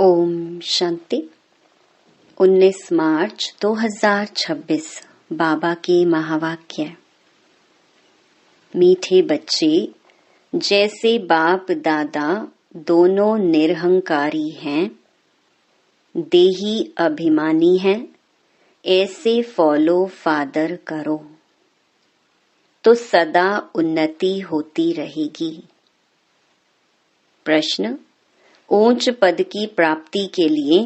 ओम शांति। 19 मार्च 2026 बाबा के महावाक्य। मीठे बच्चे, जैसे बाप दादा दोनों निरहंकारी हैं, देही अभिमानी हैं, ऐसे फॉलो फादर करो तो सदा उन्नति होती रहेगी। प्रश्न: ऊंच पद की प्राप्ति के लिए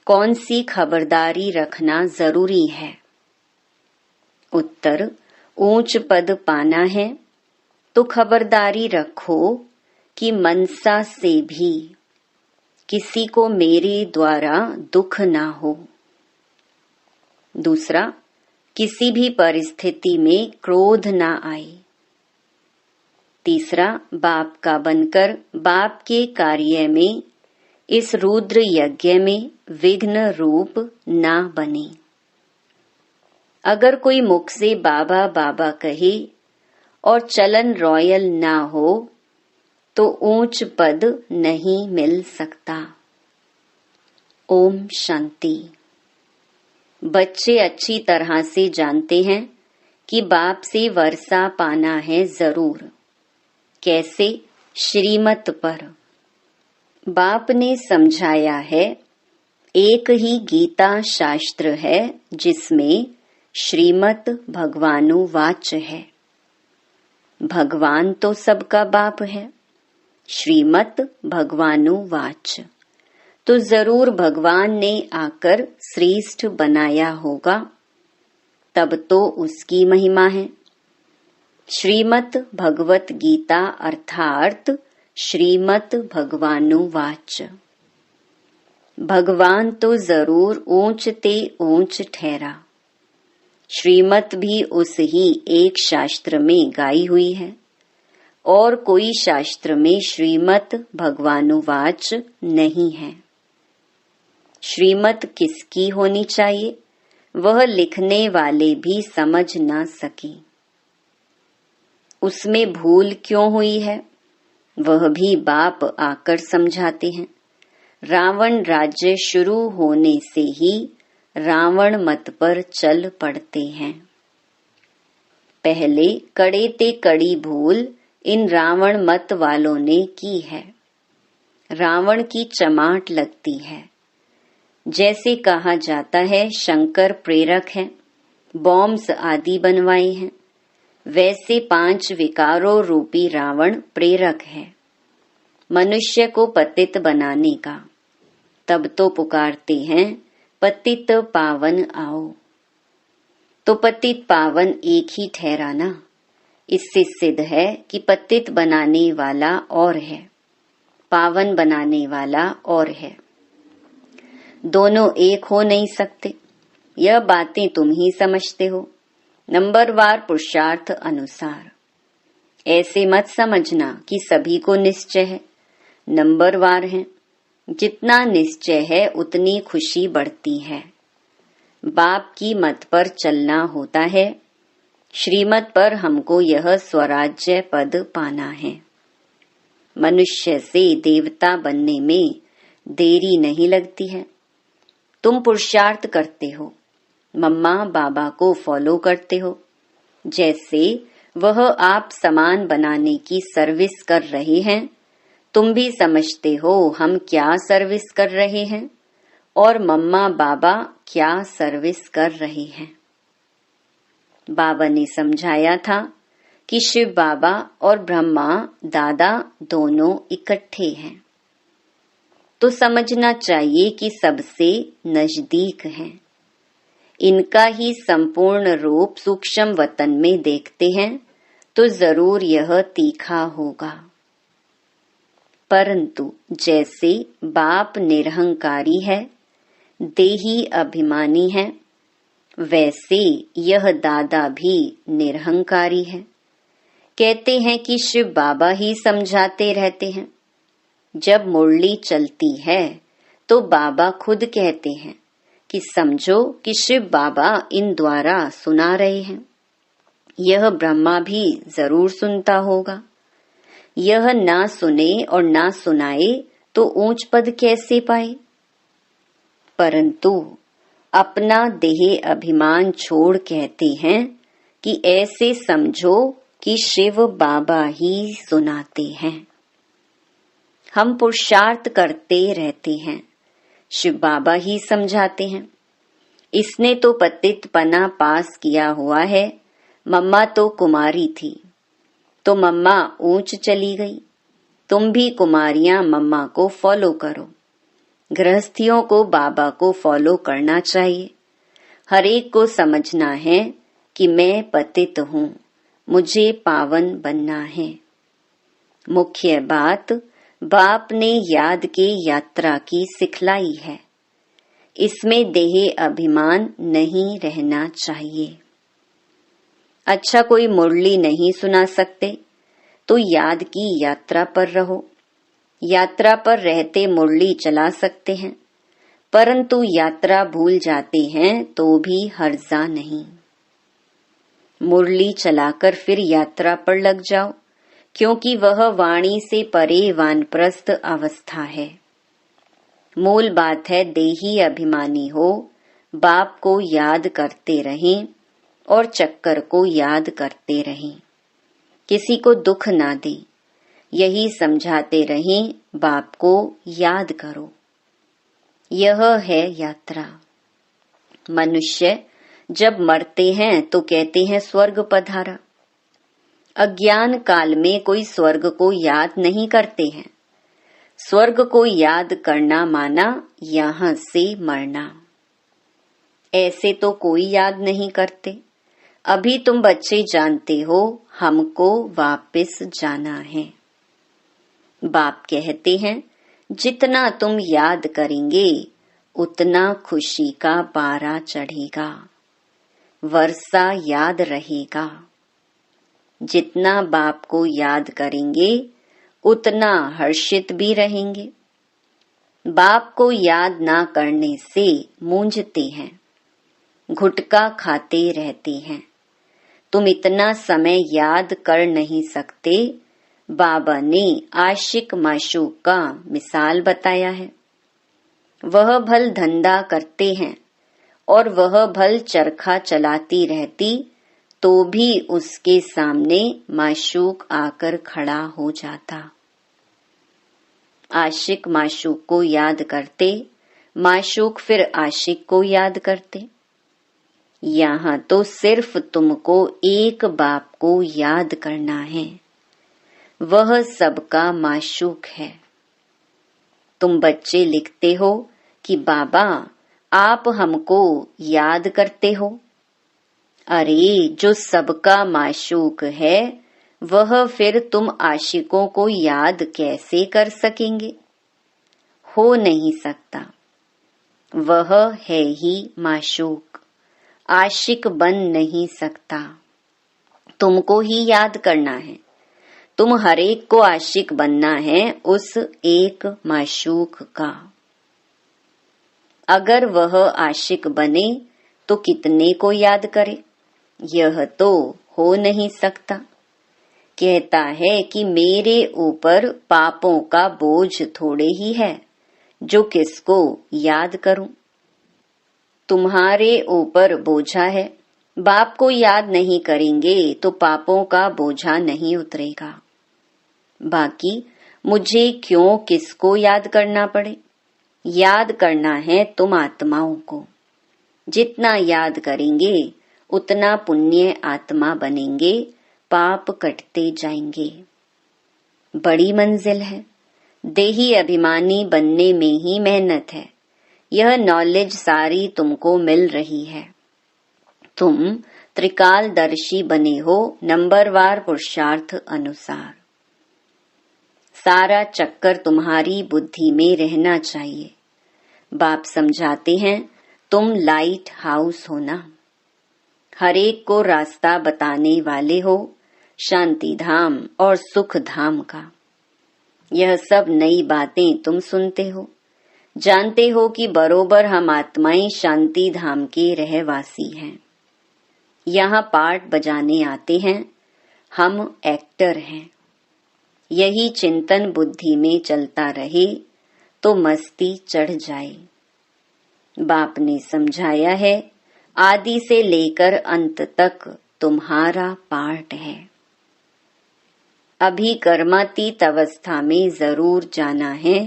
कौन सी खबरदारी रखना जरूरी है? उत्तर: ऊंच पद पाना है तो खबरदारी रखो कि मनसा से भी किसी को मेरे द्वारा दुख ना हो। दूसरा, किसी भी परिस्थिति में क्रोध ना आए। तीसरा, बाप का बनकर बाप के कार्य में, इस रुद्र यज्ञ में विघ्न रूप ना बने। अगर कोई मुख से बाबा बाबा कहे और चलन रॉयल ना हो तो ऊंच पद नहीं मिल सकता। ओम शांति। बच्चे अच्छी तरह से जानते हैं कि बाप से वर्षा पाना है जरूर। कैसे? श्रीमत पर। बाप ने समझाया है, एक ही गीता शास्त्र है जिसमें श्रीमत भगवानुवाच है। भगवान तो सबका बाप है, श्रीमत भगवानुवाच तो जरूर भगवान ने आकर श्रेष्ठ बनाया होगा, तब तो उसकी महिमा है। श्रीमत भगवत गीता अर्थात श्रीमत भगवानुवाच। भगवान तो जरूर ऊंच ते ऊंच ठहरा। श्रीमत भी उस ही एक शास्त्र में गाई हुई है और कोई शास्त्र में श्रीमत भगवानुवाच नहीं है। श्रीमत किसकी होनी चाहिए, वह लिखने वाले भी समझ ना सके। उसमें भूल क्यों हुई है, वह भी बाप आकर समझाते हैं। रावण राज्य शुरू होने से ही रावण मत पर चल पड़ते हैं। पहले कड़े ते कड़ी भूल इन रावण मत वालों ने की है। रावण की चमाट लगती है। जैसे कहा जाता है शंकर प्रेरक है, बॉम्ब्स आदि बनवाए हैं, वैसे 5 विकारों रूपी रावण प्रेरक है मनुष्य को पतित बनाने का। तब तो पुकारते हैं पतित पावन आओ। तो पतित पावन एक ही ठहरा ना। इससे सिद्ध है कि पतित बनाने वाला और है, पावन बनाने वाला और है। दोनों एक हो नहीं सकते। यह बातें तुम ही समझते हो, नंबरवार पुरुषार्थ अनुसार। ऐसे मत समझना कि सभी को निश्चय है, नंबरवार है। जितना निश्चय है उतनी खुशी बढ़ती है। बाप की मत पर चलना होता है। श्रीमत पर हमको यह स्वराज्य पद पाना है। मनुष्य से देवता बनने में देरी नहीं लगती है। तुम पुरुषार्थ करते हो, मम्मा बाबा को फॉलो करते हो। जैसे वह आप समान बनाने की सर्विस कर रहे हैं, तुम भी समझते हो हम क्या सर्विस कर रहे हैं और मम्मा बाबा क्या सर्विस कर रहे हैं। बाबा ने समझाया था कि शिव बाबा और ब्रह्मा दादा दोनों इकट्ठे हैं, तो समझना चाहिए कि सबसे नजदीक हैं। इनका ही संपूर्ण रूप सूक्ष्म वतन में देखते हैं तो जरूर यह तीखा होगा। परंतु जैसे बाप निरहंकारी है, देही अभिमानी है, वैसे यह दादा भी निरहंकारी है। कहते हैं कि शिव बाबा ही समझाते रहते हैं। जब मुरली चलती है तो बाबा खुद कहते हैं कि समझो कि शिव बाबा इन द्वारा सुना रहे हैं। यह ब्रह्मा भी जरूर सुनता होगा। यह ना सुने और ना सुनाए तो ऊंच पद कैसे पाए? परंतु अपना देह अभिमान छोड़ कहते हैं कि ऐसे समझो कि शिव बाबा ही सुनाते हैं। हम पुरुषार्थ करते रहते हैं, शिव बाबा ही समझाते हैं। इसने तो पतितपना पास किया हुआ है। मम्मा तो कुमारी थी, तो मम्मा ऊंच चली गई। तुम भी कुमारियां मम्मा को फॉलो करो। गृहस्थियों को बाबा को फॉलो करना चाहिए। हर एक को समझना है कि मैं पतित हूँ, मुझे पावन बनना है। मुख्य बात बाप ने याद के यात्रा की सिखलाई है। इसमें देह अभिमान नहीं रहना चाहिए। अच्छा, कोई मुरली नहीं सुना सकते तो याद की यात्रा पर रहो। यात्रा पर रहते मुरली चला सकते हैं, परंतु यात्रा भूल जाते हैं तो भी हर्जा नहीं। मुरली चलाकर फिर यात्रा पर लग जाओ, क्योंकि वह वाणी से परे वानप्रस्थ अवस्था है। मूल बात है देही अभिमानी हो, बाप को याद करते रहें और चक्कर को याद करते रहें। किसी को दुख ना दे, यही समझाते रहें, बाप को याद करो। यह है यात्रा। मनुष्य जब मरते हैं तो कहते हैं स्वर्ग पधारा। अज्ञान काल में कोई स्वर्ग को याद नहीं करते हैं। स्वर्ग को याद करना माना यहाँ से मरना। ऐसे तो कोई याद नहीं करते। अभी तुम बच्चे जानते हो हमको वापस जाना है। बाप कहते हैं जितना तुम याद करेंगे उतना खुशी का पारा चढ़ेगा, वर्षा याद रहेगा। जितना बाप को याद करेंगे उतना हर्षित भी रहेंगे। बाप को याद ना करने से मूंझते हैं, गुटखा खाते रहते हैं। तुम इतना समय याद कर नहीं सकते। बाबा ने आशिक माशूक का मिसाल बताया है। वह भल धंधा करते हैं और वह भल चरखा चलाती रहती तो भी उसके सामने माशूक आकर खड़ा हो जाता। आशिक माशूक को याद करते, माशूक फिर आशिक को याद करते। यहाँ तो सिर्फ तुमको एक बाप को याद करना है, वह सबका माशूक है। तुम बच्चे लिखते हो कि बाबा आप हमको याद करते हो। अरे जो सबका माशूक है वह फिर तुम आशिकों को याद कैसे कर सकेंगे? हो नहीं सकता। वह है ही माशूक, आशिक बन नहीं सकता। तुमको ही याद करना है। तुम हरेक को आशिक बनना है उस एक माशूक का। अगर वह आशिक बने तो कितने को याद करे? यह तो हो नहीं सकता। कहता है कि मेरे ऊपर पापों का बोझ थोड़े ही है, जो किसको याद करूं? तुम्हारे ऊपर बोझा है। बाप को याद नहीं करेंगे तो पापों का बोझा नहीं उतरेगा। बाकी मुझे क्यों किसको याद करना पड़े? याद करना है तुम आत्माओं को। जितना याद करेंगे उतना पुण्य आत्मा बनेंगे, पाप कटते जाएंगे। बड़ी मंजिल है। देही अभिमानी बनने में ही मेहनत है। यह नॉलेज सारी तुमको मिल रही है। तुम त्रिकालदर्शी बने हो नंबरवार पुरुषार्थ अनुसार। सारा चक्कर तुम्हारी बुद्धि में रहना चाहिए। बाप समझाते हैं तुम लाइट हाउस हो ना, हरेक को रास्ता बताने वाले हो, शांति धाम और सुख धाम का। यह सब नई बातें तुम सुनते हो, जानते हो कि बरोबर हम आत्माएं शांति धाम के रहवासी हैं। यहाँ पार्ट बजाने आते हैं, हम एक्टर हैं। यही चिंतन बुद्धि में चलता रहे, तो मस्ती चढ़ जाए। बाप ने समझाया है, आदि से लेकर अंत तक तुम्हारा पार्ट है। अभी कर्मातीत अवस्था में जरूर जाना है,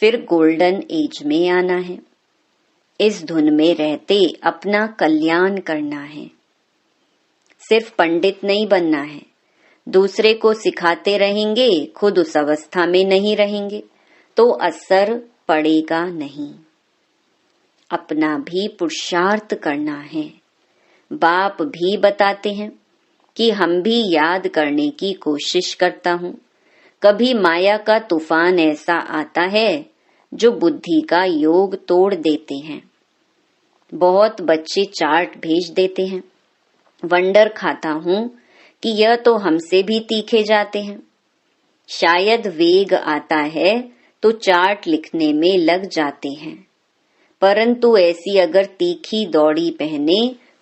फिर गोल्डन एज में आना है। इस धुन में रहते अपना कल्याण करना है। सिर्फ पंडित नहीं बनना है। दूसरे को सिखाते रहेंगे, खुद उस अवस्था में नहीं रहेंगे तो असर पड़ेगा नहीं। अपना भी पुरुषार्थ करना है। बाप भी बताते हैं कि हम भी याद करने की कोशिश करता हूँ। कभी माया का तूफान ऐसा आता है जो बुद्धि का योग तोड़ देते हैं। बहुत बच्चे चार्ट भेज देते हैं। वंडर खाता हूँ कि यह तो हमसे भी तीखे जाते हैं। शायद वेग आता है तो चार्ट लिखने में लग जाते हैं, परंतु ऐसी अगर तीखी दौड़ी पहने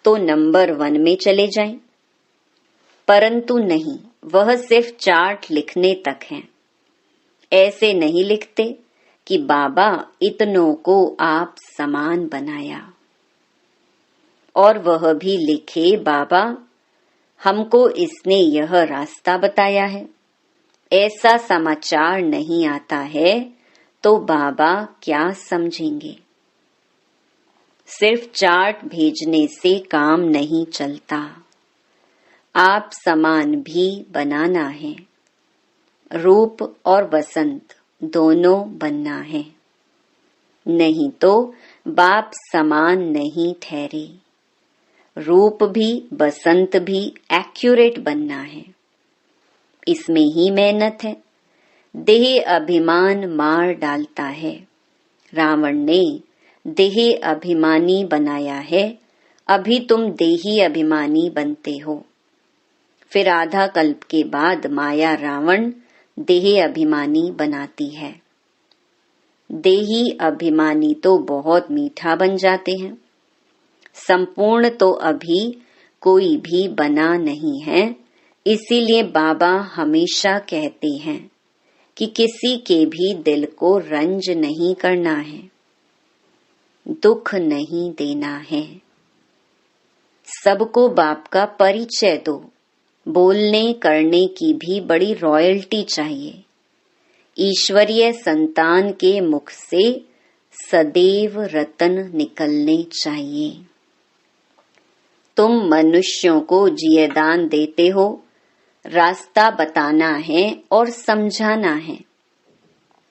तो नंबर 1 में चले जाएं। परंतु नहीं, वह सिर्फ चार्ट लिखने तक है। ऐसे नहीं लिखते कि बाबा इतनों को आप समान बनाया। और वह भी लिखे, बाबा हमको इसने यह रास्ता बताया है। ऐसा समाचार नहीं आता है तो बाबा क्या समझेंगे। सिर्फ चार्ट भेजने से काम नहीं चलता। आप समान भी बनाना है। रूप और वसंत दोनों बनना है, नहीं तो बाप समान नहीं ठहरे। रूप भी बसंत भी एक्यूरेट बनना है। इसमें ही मेहनत है। देह अभिमान मार डालता है। रावण ने देह अभिमानी बनाया है। अभी तुम देही अभिमानी बनते हो। फिर आधा कल्प के बाद माया रावण देह अभिमानी बनाती है। देही अभिमानी तो बहुत मीठा बन जाते हैं। संपूर्ण तो अभी कोई भी बना नहीं है। इसीलिए बाबा हमेशा कहते हैं कि किसी के भी दिल को रंज नहीं करना है, दुख नहीं देना है। सबको बाप का परिचय दो। बोलने करने की भी बड़ी रॉयल्टी चाहिए। ईश्वरीय संतान के मुख से सदैव रतन निकलने चाहिए। तुम मनुष्यों को जियदान देते हो, रास्ता बताना है और समझाना है।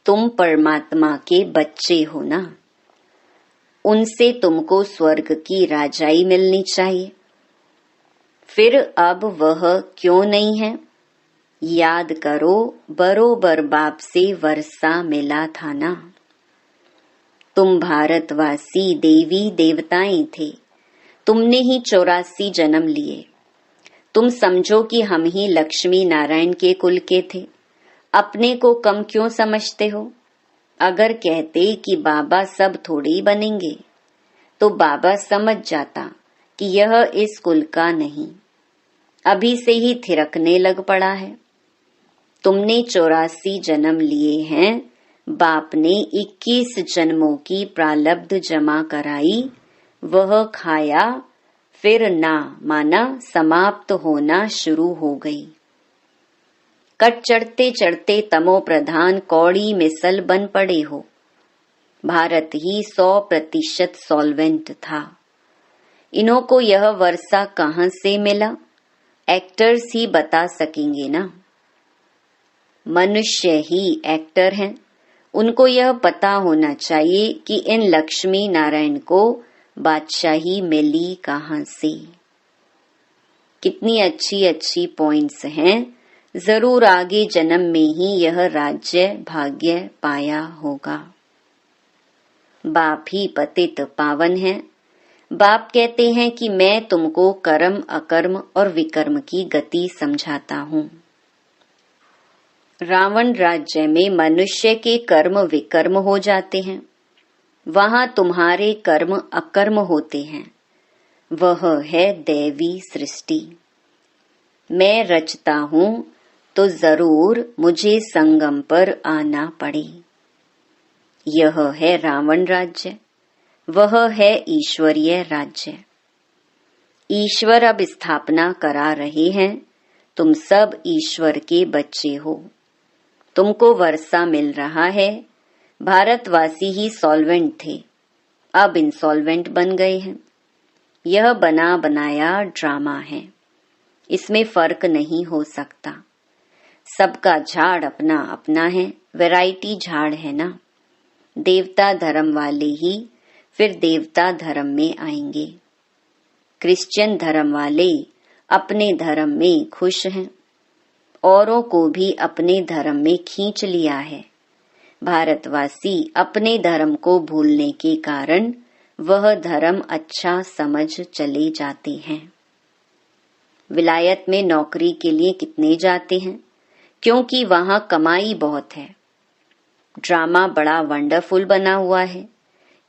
तुम परमात्मा के बच्चे हो ना, उनसे तुमको स्वर्ग की राजाई मिलनी चाहिए। फिर अब वह क्यों नहीं है? याद करो, बरोबर बाप से वर्षा मिला था ना। तुम भारतवासी देवी देवताएं थे। तुमने ही 84 जन्म लिए। तुम समझो कि हम ही लक्ष्मी नारायण के कुल के थे। अपने को कम क्यों समझते हो? अगर कहते कि बाबा सब थोड़ी बनेंगे तो बाबा समझ जाता कि यह इस कुल का नहीं। अभी से ही थिरकने लग पड़ा है। तुमने 84 जन्म लिए हैं। बाप ने 21 जन्मों की प्रालब्ध जमा कराई, वह खाया, फिर ना माना समाप्त होना शुरू हो गई। कट चढ़ते चढ़ते तमो प्रधान कौड़ी मिसल बन पड़े हो। भारत ही 100% सॉल्वेंट था। इन्हों को यह वर्षा कहाँ से मिला? एक्टर्स ही बता सकेंगे ना। मनुष्य ही एक्टर हैं। उनको यह पता होना चाहिए कि इन लक्ष्मी नारायण को बादशाही मिली कहाँ से। कितनी अच्छी अच्छी पॉइंट्स हैं। जरूर आगे जन्म में ही यह राज्य भाग्य पाया होगा। बाप ही पतित पावन है। बाप कहते हैं कि मैं तुमको कर्म अकर्म और विकर्म की गति समझाता हूँ। रावण राज्य में मनुष्य के कर्म विकर्म हो जाते हैं। वहां तुम्हारे कर्म अकर्म होते हैं। वह है दैवी सृष्टि। मैं रचता हूँ तो जरूर मुझे संगम पर आना पड़े। यह है रावण राज्य, वह है ईश्वरीय राज्य। ईश्वर अब स्थापना करा रहे हैं। तुम सब ईश्वर के बच्चे हो। तुमको वर्षा मिल रहा है। भारतवासी ही सॉल्वेंट थे, अब इंसॉल्वेंट बन गए हैं। यह बना बनाया ड्रामा है, इसमें फर्क नहीं हो सकता। सबका झाड़ अपना अपना है, वैरायटी झाड़ है ना। देवता धर्म वाले ही फिर देवता धर्म में आएंगे। क्रिश्चियन धर्म वाले अपने धर्म में खुश हैं, औरों को भी अपने धर्म में खींच लिया है। भारतवासी अपने धर्म को भूलने के कारण वह धर्म अच्छा समझ चले जाते हैं। विलायत में नौकरी के लिए कितने जाते हैं? क्योंकि वहां कमाई बहुत है। ड्रामा बड़ा वंडरफुल बना हुआ है,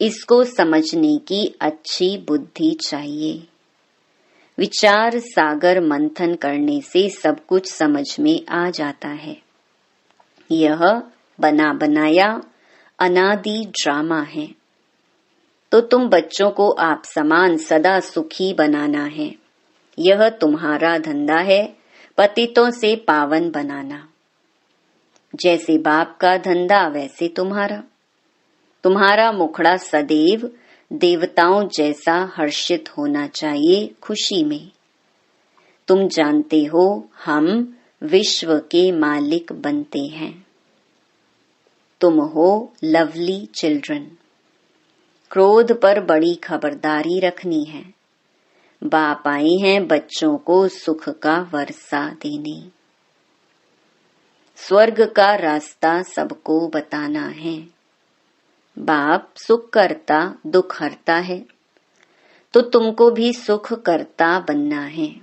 इसको समझने की अच्छी बुद्धि चाहिए। विचार सागर मंथन करने से सब कुछ समझ में आ जाता है। यह बना बनाया अनादि ड्रामा है। तो तुम बच्चों को आप समान सदा सुखी बनाना है। यह तुम्हारा धंधा है, पतितों से पावन बनाना। जैसे बाप का धंधा वैसे तुम्हारा। तुम्हारा मुखड़ा सदैव देवताओं जैसा हर्षित होना चाहिए, खुशी में। तुम जानते हो हम विश्व के मालिक बनते हैं। तुम हो लवली चिल्ड्रन। क्रोध पर बड़ी खबरदारी रखनी है। बाप आए हैं बच्चों को सुख का वर्षा देने। स्वर्ग का रास्ता सबको बताना है। बाप सुख करता दुख हरता है, तो तुमको भी सुख करता बनना है।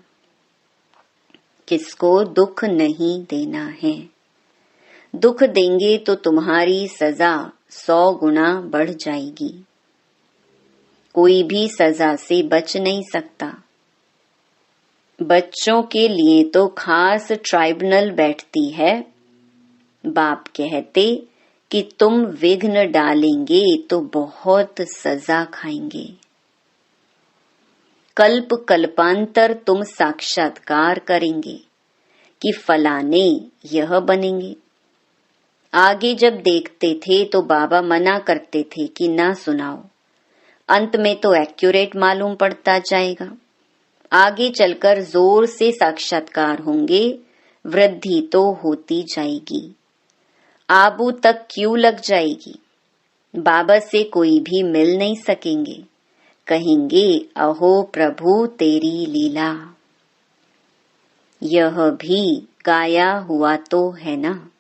किसको दुख नहीं देना है। दुख देंगे तो तुम्हारी सजा 100 गुना बढ़ जाएगी। कोई भी सजा से बच नहीं सकता। बच्चों के लिए तो खास ट्राइब्यूनल बैठती है। बाप कहते कि तुम विघ्न डालेंगे तो बहुत सजा खाएंगे। कल्प कल्पांतर तुम साक्षात्कार करेंगे कि फलाने यह बनेंगे। आगे जब देखते थे तो बाबा मना करते थे कि ना सुनाओ। अंत में तो एक्यूरेट मालूम पड़ता जाएगा। आगे चलकर जोर से साक्षात्कार होंगे, वृद्धि तो होती जाएगी। आबू तक क्यों लग जाएगी। बाबा से कोई भी मिल नहीं सकेंगे। कहेंगे अहो प्रभु तेरी लीला। यह भी गाया हुआ तो है ना।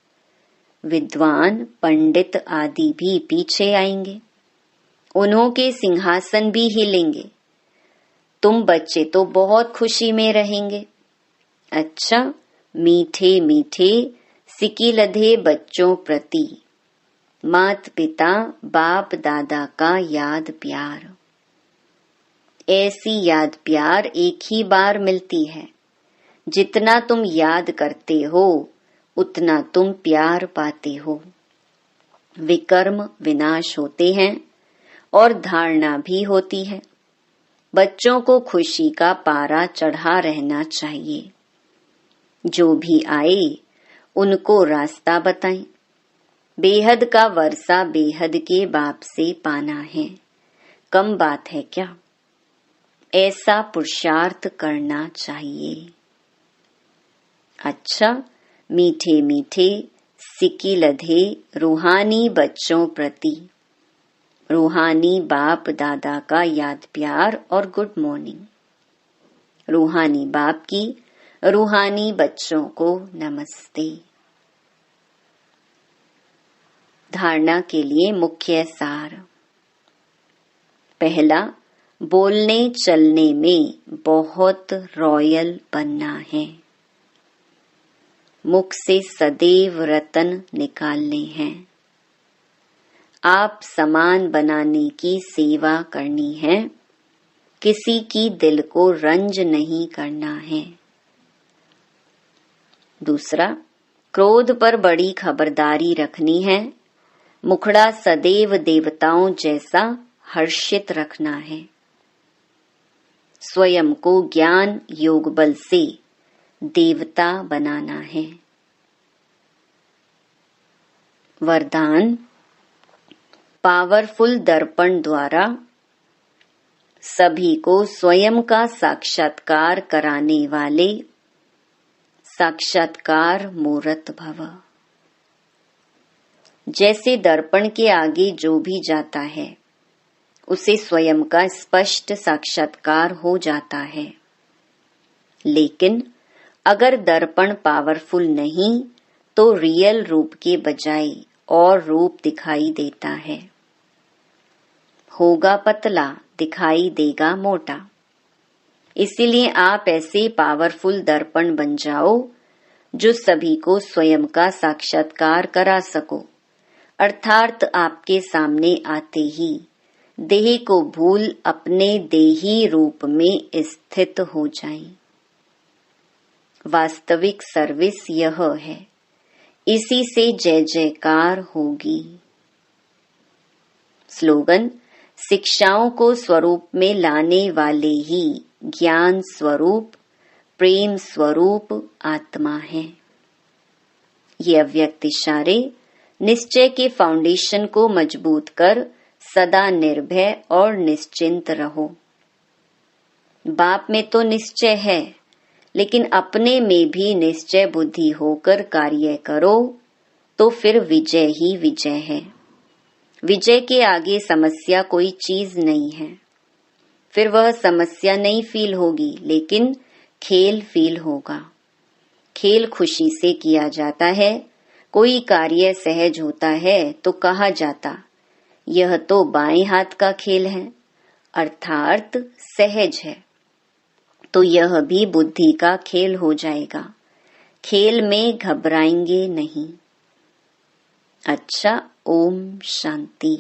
विद्वान पंडित आदि भी पीछे आएंगे। उन्हों के सिंहासन भी हिलेंगे। तुम बच्चे तो बहुत खुशी में रहेंगे। अच्छा, मीठे मीठे सिकिलधे बच्चों प्रति मात पिता बाप दादा का याद प्यार। ऐसी याद प्यार एक ही बार मिलती है। जितना तुम याद करते हो उतना तुम प्यार पाते हो। विकर्म विनाश होते हैं और धारणा भी होती है। बच्चों को खुशी का पारा चढ़ा रहना चाहिए। जो भी आए उनको रास्ता बताएं। बेहद का वर्षा बेहद के बाप से पाना है। कम बात है क्या। ऐसा पुरुषार्थ करना चाहिए। अच्छा, मीठे मीठे सिकिलधे रूहानी बच्चों प्रति रूहानी बाप दादा का याद प्यार और गुड मॉर्निंग। रूहानी बाप की रूहानी बच्चों को नमस्ते। धारणा के लिए मुख्य सार। पहला, बोलने चलने में बहुत रॉयल बनना है। मुख से सदैव रतन निकालने हैं। आप समान बनाने की सेवा करनी है। किसी की दिल को रंज नहीं करना है। दूसरा, क्रोध पर बड़ी खबरदारी रखनी है। मुखड़ा सदैव देवताओं जैसा हर्षित रखना है। स्वयं को ज्ञान योग बल से देवता बनाना है। वरदान, पावरफुल दर्पण द्वारा सभी को स्वयं का साक्षात्कार कराने वाले साक्षात्कार मूर्त भव। जैसे दर्पण के आगे जो भी जाता है उसे स्वयं का स्पष्ट साक्षात्कार हो जाता है, लेकिन अगर दर्पण पावरफुल नहीं तो रियल रूप के बजाय और रूप दिखाई देता है। होगा पतला, दिखाई देगा मोटा। इसीलिए आप ऐसे पावरफुल दर्पण बन जाओ जो सभी को स्वयं का साक्षात्कार करा सको, अर्थात आपके सामने आते ही देह को भूल अपने देही रूप में स्थित हो जाएं। वास्तविक सर्विस यह है, इसी से जय जयकार होगी। स्लोगन, शिक्षाओं को स्वरूप में लाने वाले ही ज्ञान स्वरूप, प्रेम स्वरूप आत्मा है। ये अव्यक्त इशारे निश्चय के फाउंडेशन को मजबूत कर सदा निर्भय और निश्चिंत रहो। बाप में तो निश्चय है, लेकिन अपने में भी निश्चय बुद्धि होकर कार्य करो तो फिर विजय ही विजय है। विजय के आगे समस्या कोई चीज नहीं है। फिर वह समस्या नहीं फील होगी, लेकिन खेल फील होगा। खेल खुशी से किया जाता है। कोई कार्य सहज होता है तो कहा जाता, यह तो बाएं हाथ का खेल है, अर्थात सहज है। तो यह भी बुद्धि का खेल हो जाएगा। खेल में घबराएंगे नहीं। अच्छा, ओम शांति।